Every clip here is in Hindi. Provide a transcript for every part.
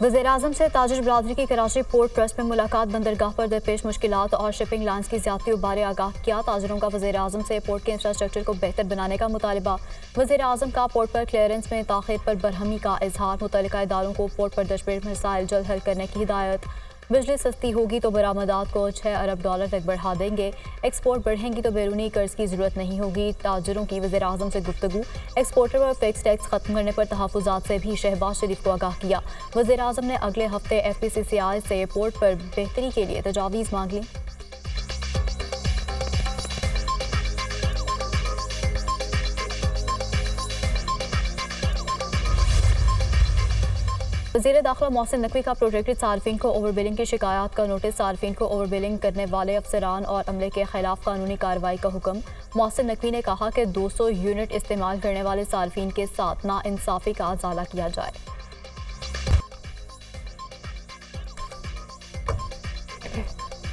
वज़ीर-ए-आज़म से ताजिर बरादरी की कराची पोर्ट ट्रस्ट में मुलाकात, बंदरगाह पर दरपेश मुश्किलात और शिपिंग लाइन्स की ज़्यादतियों बारे आगाह किया। ताजिरों का वज़ीर-ए-आज़म से पोर्ट के इंफ्रास्ट्रक्चर को बेहतर बनाने का मुतालबा। वज़ीर-ए-आज़म का पोर्ट पर क्लियरेंस में ताख़ीर पर बरहमी का इजहार। मुतल्लिका इदारों को पोर्ट पर दरपेश मसाइल जल्द हल करने की हिदायत। बिजली सस्ती होगी तो बरामदात को $6 अरब तक बढ़ा देंगे। एक्सपोर्ट बढ़ेंगी तो बैरूनी कर्ज की ज़रूरत नहीं होगी। ताजिरों की वज़ीर-ए-आज़म से गुफ्तगू। एक्सपोर्टर पर फिक्स टैक्स खत्म करने पर तहफ़्फ़ुज़ात से भी शहबाज शरीफ को आगाह किया। वज़ीर-ए-आज़म ने अगले हफ्ते FPCCI से पोर्ट पर बेहतरी के लिए तजावीज़ मांग ली। वज़ीर दाखिला मोहसिन नकवी का प्रोटेक्टेड सार्फिन को ओवर बिलिंग की शिकायत का नोटिस। सार्फिन को ओवर बिलिंग करने वाले अफसरान और अमले के खिलाफ कानूनी कार्रवाई का हुक्म। मोहसिन नकवी ने कहा कि 200 यूनिट इस्तेमाल करने वाले सार्फिन के साथ नाइंसाफ़ी का इज़ाला किया जाए।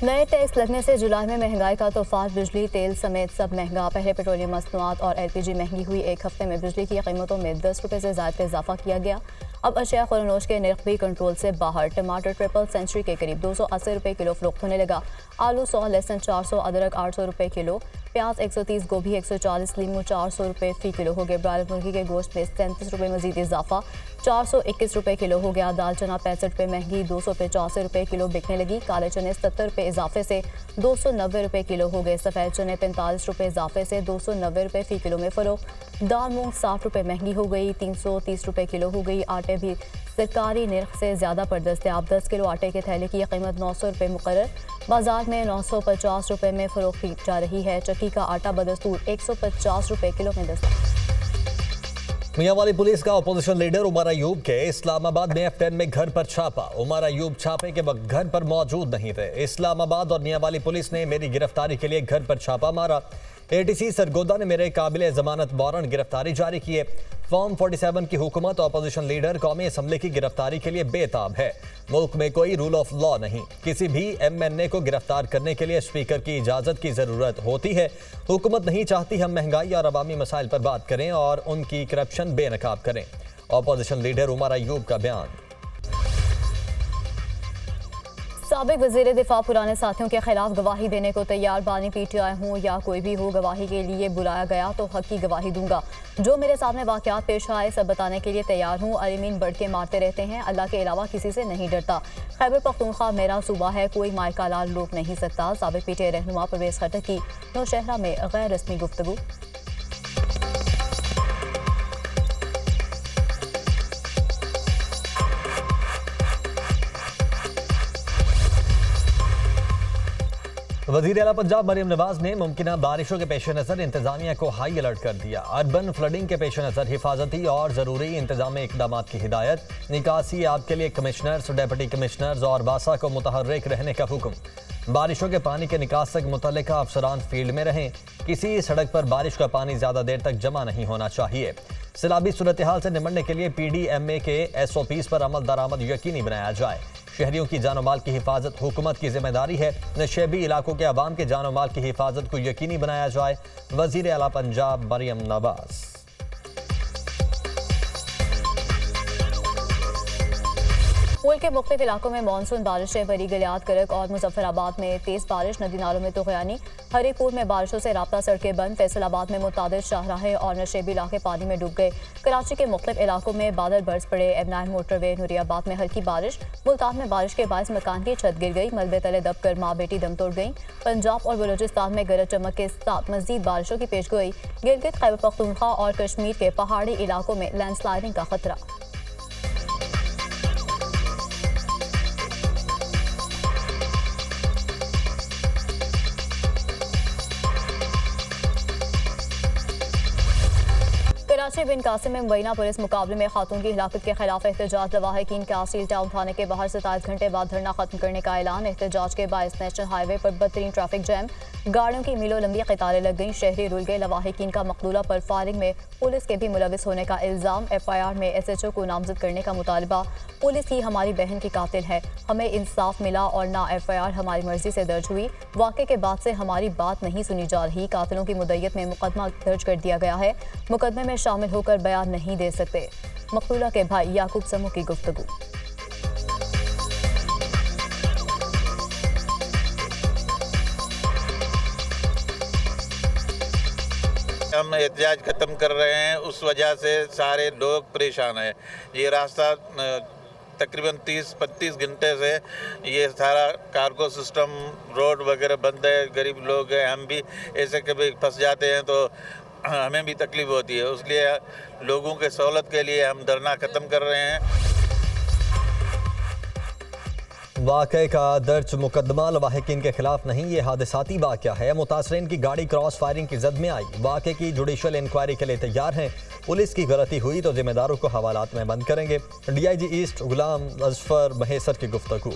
नए टैक्स लगने से जुलाई में महंगाई का तोफान। बिजली, तेल समेत सब महंगा। पहले पेट्रोलियम मसनूआत और LPG महंगी हुई। एक हफ्ते में बिजली की कीमतों में 10 रुपये से ज़्यादा इजाफा किया गया। अब अशिया खुरनोश के नर्ख भी कंट्रोल से बाहर। टमाटर ट्रिपल सेंचुरी के करीब 280 रुपये किलो फरोख्त होने लगा। आलू 100 लहसुन 400, अदरक 800 रुपये किलो, प्याज 130, गोभी 140, लीमू 400 रुपये फ़ी किलो हो गए। ब्रायलर मुर्गी के गोश्त में 37 रुपये मजीद इजाफा, 421 रुपये किलो हो गया। दाल चना 65 रुपये महंगी, 285 रुपये किलो बिकने लगी। काले चने 70 रुपये इजाफे से 290 रुपये किलो हो गए। सफ़ेद चने 45 रुपये इजाफे से 290 रुपये फ़ी किलो में फ़रोख्त। दाल मूंग 60 रुपये महंगी हो गई, 330 रुपये किलो हो गई। आटे भी सरकारी नर्ख से ज़्यादा पर दस्तयाब। 10 किलो आटे के थैले की कीमत 900 रुपये मुकर्रर। बाजार में 950 रुपये में फ़रोख्त की जा रही है। चक्की का आटा बदस्तूर 150 रुपये किलो में दस्तयाब। मियांवाली पुलिस का अपोजिशन लीडर उमर अयूब के इस्लामाबाद में F10 में घर पर छापा। उमर अयूब छापे के वक्त घर पर मौजूद नहीं थे। इस्लामाबाद और मियांवाली पुलिस ने मेरी गिरफ्तारी के लिए घर पर छापा मारा। ATC सरगोदा ने मेरे काबिल जमानत वारंट गिरफ्तारी जारी किए। फॉर्म 47 की हुकूमत और अपोजिशन लीडर कौमी असम्बली की गिरफ्तारी के लिए बेताब है। मुल्क में कोई रूल ऑफ लॉ नहीं। किसी भी MNA को गिरफ्तार करने के लिए स्पीकर की इजाज़त की ज़रूरत होती है। हुकूमत नहीं चाहती हम महंगाई और अवामी मसाइल पर बात करें और उनकी करप्शन बेनकाब करें। अपोजिशन लीडर उमर अयूब का बयान। साबिक वज़ीर दिफा पुराने साथियों के खिलाफ गवाही देने को तैयार। बानी PTI हूँ या कोई भी हो, गवाही के लिए बुलाया गया तो हक की गवाही दूंगा। जो मेरे सामने वाक़यात पेश आए सब बताने के लिए तैयार हूँ। अलीमीन बढ़ के मारते रहते हैं, अल्लाह के अलावा किसी से नहीं डरता। खैबर पख्तूनख्वा मेरा सूबा है, कोई मायका लाल रोक नहीं सकता। साबिक PTI रहनुमा परवेज़ खट्टर की नौशहरा में गैर रस्मी गुफ्तगू। वज़ीर आला पंजाब मरियम नवाज ने मुमकिन बारिशों के पेश नज़र इंतजामिया को हाई अलर्ट कर दिया। अर्बन फ्लडिंग के पेश नज़र हिफाजती और ज़रूरी इंतजामी इकदाम की हिदायत। निकासी आब के लिए कमिश्नर्स, डिप्टी कमिश्नर्स और वासा को मुतहर्रिक रहने का हुक्म। बारिशों के पानी के निकास तक मुतल्लिका अफसरान फील्ड में रहें। किसी सड़क पर बारिश का पानी ज़्यादा देर तक जमा नहीं होना चाहिए। सैलाबी सूरत हाल से निपटने के लिए PDMA के SOPs पर अमल दरामद यकीनी बनाया जाए। शहरियों की जानो माल की हिफाजत हुकूमत की जिम्मेदारी है। नशेबी इलाकों के अवाम के जानो माल की हिफाजत को यकीनी बनाया जाए। वज़ीर आला पंजाब मरियम नवाज। मुल्क के मुख्तलिफ इलाकों में मानसून बारिशें भरी। गलियात, करक और मुजफ्फराबाद में तेज़ बारिश। नदी नालों में तूफ़ानी। हरीपुर में बारिशों से राब्ता सड़कें बंद। फैसलाबाद में मुतादिद शाहराहें और नशेबी इलाके पानी में डूब गए। कराची के मुख्तलिफ इलाकों में बादल बरस पड़े। M9 मोटरवे नूरियाबाद में हल्की बारिश। मुल्तान में बारिश के बायस मकान की छत गिर गई। मलबे तले दब कर माँ बेटी दम तोड़ गई। पंजाब और बलूचिस्तान में गरज चमक के साथ मजीद बारिशों की पेशगोई। गिलगित, खैबर पख्तूनख्वा और कश्मीर के पहाड़ी इलाकों में लैंडस्लाइडिंग का खतरा। कराची बिन कासिम में मुबैना पुलिस मुकाबले में खातून की हिलाकत के खिलाफ एहतजाज। लवाहिकीन का स्टील टाउन थाने के बाहर 27 घंटे बाद धरना खत्म करने का ऐलान। एहतजाज के बायस नेशनल हाईवे पर बदतरीन ट्रैफिक जैम। गाड़ियों की मीलों लंबी कतारें लग गईं। शहरी रुल गए। लवाहिकीन का मकबूला पर फायरिंग में पुलिस के भी मुलविस होने का इल्ज़ाम। FIR में SHO को नामजद करने का मुतालबा। पुलिस ही हमारी बहन की कातिल है, हमें इंसाफ मिला और ना FIR हमारी मर्जी से दर्ज हुई। वाक़े के बाद से हमारी बात नहीं सुनी जा रही। कातिलों की मुद्दत में मुकदमा दर्ज कर दिया गया है। मुकदमे में शामिल होकर बयान नहीं दे सकते। मकतूला के भाई याकूब समूह की गुफ्तगू। हम एहतजाज ख़त्म कर रहे हैं, उस वजह से सारे लोग परेशान हैं। ये रास्ता तकरीबन 30-35 घंटे से ये सारा कार्गो सिस्टम रोड वगैरह बंद है। गरीब लोग हैं, हम भी ऐसे कभी फंस जाते हैं तो हमें भी तकलीफ होती है। इसलिए लोगों के सहूलत के लिए हम धरना ख़त्म कर रहे हैं। वाक़े का दर्ज मुकदमा लवाहिकीन के खिलाफ नहीं, ये हादसाती वाक़या है। मुतासरीन की गाड़ी क्रॉस फायरिंग की जद में आई। वाक़े की जुडिशल इंक्वायरी के लिए तैयार हैं। पुलिस की गलती हुई तो जिम्मेदारों को हवालात में बंद करेंगे। DIG ईस्ट गुलाम अजफर महेसर की गुफ्तगू।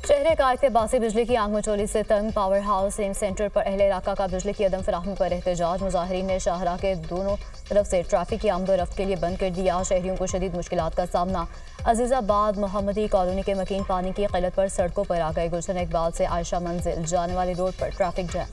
शहर कायदे बासी बिजली की आग मचोली से तंग पावर हाउस सिम सेंटर पर अहले इलाका का बिजली की अदम फराहमी पर एहतजाज। मुजाहिरीन ने शाहराह के दोनों तरफ से ट्रैफिक की आमदोरफ्त के लिए बंद कर दिया। शहरियों को शदीद मुश्किलात का सामना। अजीजाबाद मोहम्मदी कॉलोनी के मकीन पानी की किल्लत पर सड़कों पर आ गए। गुलशन इकबाल से आयशा मंजिल जाने वाली रोड पर ट्रैफिक जैम।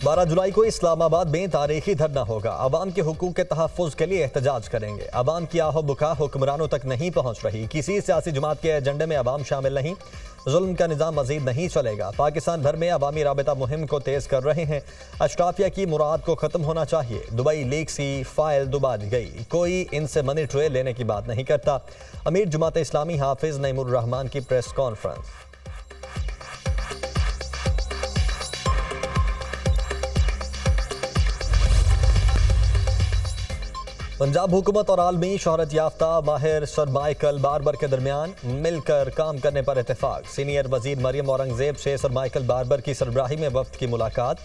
12 जुलाई को इस्लामाबाद में तारीखी धरना होगा। अवाम के हुकूक के तहफ़्फ़ुज़ के लिए एहतजाज करेंगे। अवाम की आहो बुका हुक्मरानों तक नहीं पहुँच रही। किसी सियासी जमात के एजेंडे में अवाम शामिल नहीं। जुल्म का निज़ाम मज़ीद नहीं चलेगा। पाकिस्तान भर में अवामी राबिता मुहिम को तेज़ कर रहे हैं। अशराफिया की मुराद को ख़त्म होना चाहिए। दुबई लीक सी फाइल दुबा दी गई। कोई इनसे मनी ट्रे लेने की बात नहीं करता। अमीर जमात इस्लामी हाफिज़ नईमुर रहमान की प्रेस कॉन्फ्रेंस। पंजाब हुकूमत और आलमी शोहरत याफ्ता माहिर सर माइकल बारबर के दरमियान मिलकर काम करने पर इत्तेफाक। सीनियर वजीर मरियम औरंगजेब से सर माइकल बारबर की सरबराही में वफ्द की मुलाकात।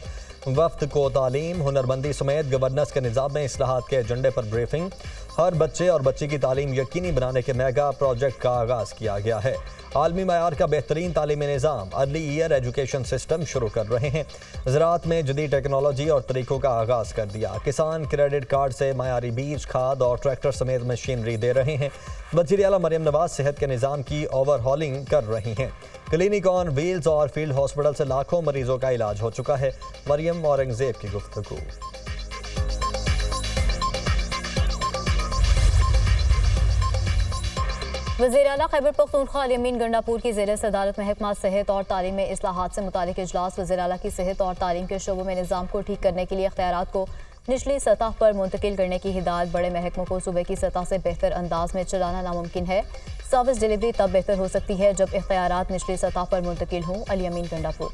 वफ्द को तालीम, हुनरमंदी समेत गवर्नेंस के निज़ाम में इस्लाहात के एजेंडे पर ब्रीफिंग। हर बच्चे और बच्ची की तालीम यकीनी बनाने के मेगा प्रोजेक्ट का आगाज़ किया गया है। आलमी मयार का बेहतरीन तालीमी निज़ाम अर्ली ईयर एजुकेशन सिस्टम शुरू कर रहे हैं। ज़राअत में जदीद टेक्नोलॉजी और तरीक़ों का आगाज़ कर दिया। किसान क्रेडिट कार्ड से मयारी बीज, खाद और ट्रैक्टर समेत मशीनरी दे रहे हैं। वज़ीर आला मरियम नवाज सेहत के निज़ाम की ओवरहॉलिंग कर रही हैं। क्लिनिक ऑन व्हील्स और फील्ड हॉस्पिटल से लाखों मरीजों का इलाज हो चुका है। मरियम औरंगजेब की गुफ्तगू। वज़ीर आला खैबर पख्तूनख्वा अमीन गंडापुर की ज़ेर सदारत महकमा सेहत और तालीम में इस्लाहात से मुतालिक इजलास। वज़ीर आला की सेहत और तालीम के शोबों में निज़ाम को ठीक करने के लिए इख्तियारात को निचली सतह पर मुंतकिल करने की हिदायत। बड़े महकमों को सूबे की सतह से बेहतर अंदाज में चलाना नामुमकिन है। सर्विस डिलीवरी तब बेहतर हो सकती है जब इख्तियारात निचली सतह पर मुंतकिल हों। अली अमीन गंडापुर।